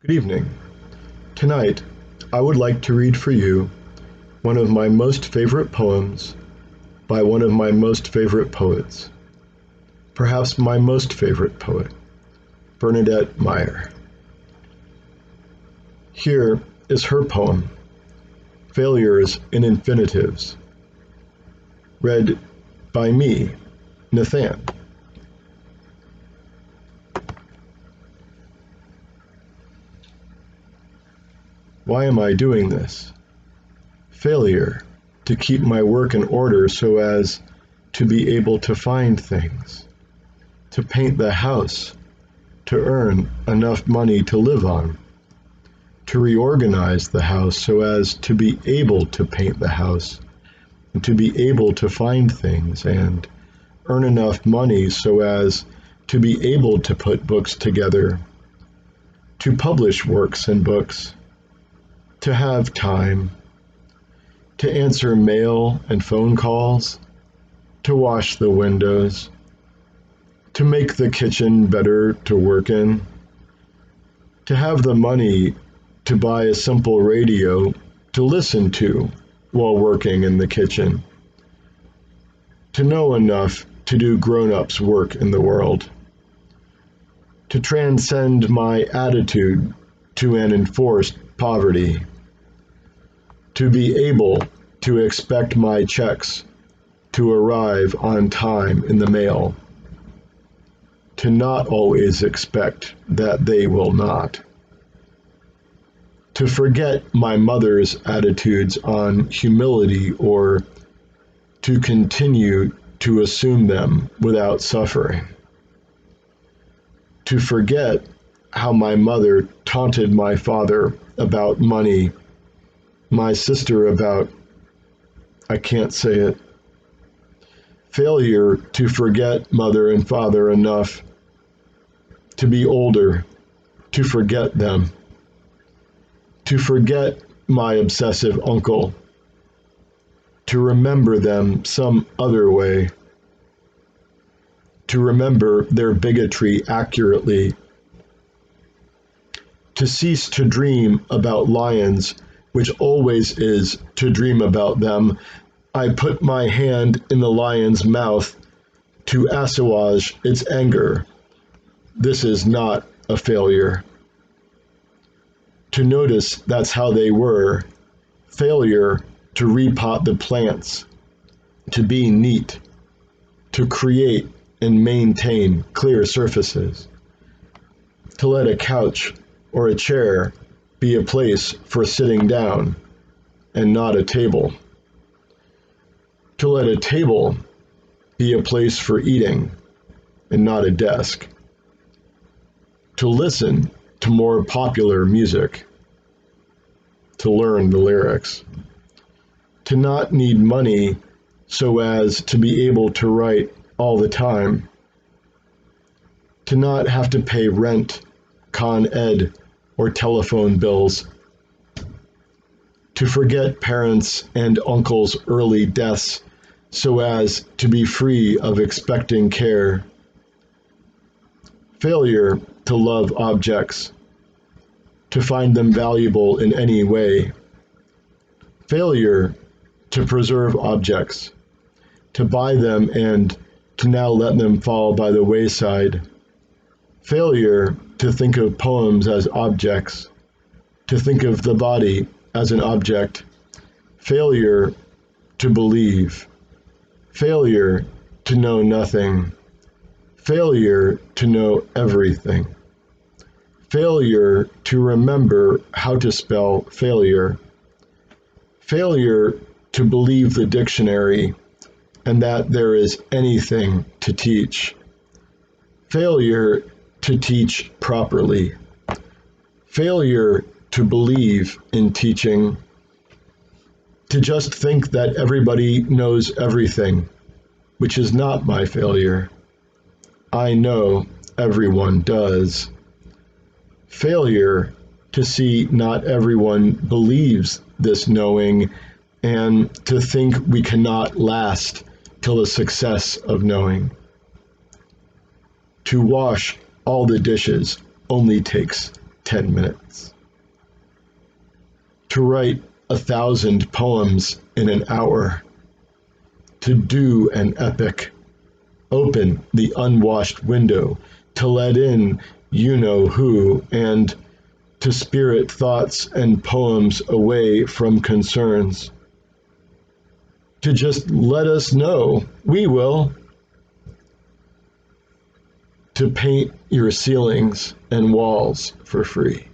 Good evening. Tonight, I would like to read for you one of my most favorite poems by one of my most favorite poets, perhaps my most favorite poet, Bernadette Meyer. Here is her poem, Failures in Infinitives, read by me, Nathan. Why am I doing this? Failure to keep my work in order so as to be able to find things, to paint the house, to earn enough money to live on, to reorganize the house so as to be able to paint the house, and to be able to find things and earn enough money so as to be able to put books together, to publish works and books, to have time, to answer mail and phone calls, to wash the windows, to make the kitchen better to work in, to have the money to buy a simple radio to listen to while working in the kitchen, to know enough to do grown-ups' work in the world, to transcend my attitude to an enforced poverty, to be able to expect my checks to arrive on time in the mail, to not always expect that they will not, to forget my mother's attitudes on humility or to continue to assume them without suffering, to forget how my mother taunted my father about money, my sister about, I can't say it, failure to forget mother and father enough to be older, to forget them, to forget my obsessive uncle, to remember them some other way, to remember their bigotry accurately, to cease to dream about lions, which always is to dream about them. I put my hand in the lion's mouth to assuage its anger. This is not a failure. To notice that's how they were. Failure to repot the plants, to be neat, to create and maintain clear surfaces, to let a couch or a chair be a place for sitting down and not a table, to let a table be a place for eating and not a desk, to listen to more popular music, to learn the lyrics, to not need money so as to be able to write all the time, to not have to pay rent, con ed, or telephone bills, to forget parents' and uncles' early deaths so as to be free of expecting care, failure to love objects, to find them valuable in any way, failure to preserve objects, to buy them and to now let them fall by the wayside, failure to think of poems as objects, to think of the body as an object, failure to believe, failure to know nothing, failure to know everything, failure to remember how to spell failure, failure to believe the dictionary and that there is anything to teach, failure to teach properly, failure to believe in teaching, to just think that everybody knows everything, which is not my failure. I know everyone does. Failure to see not everyone believes this knowing and to think we cannot last till the success of knowing. To wash all the dishes only takes 10 minutes. To write 1,000 poems in an hour. To do an epic. Open the unwashed window to let in you know who, and to spirit thoughts and poems away from concerns. To just let us know, we will. To paint your ceilings and walls for free.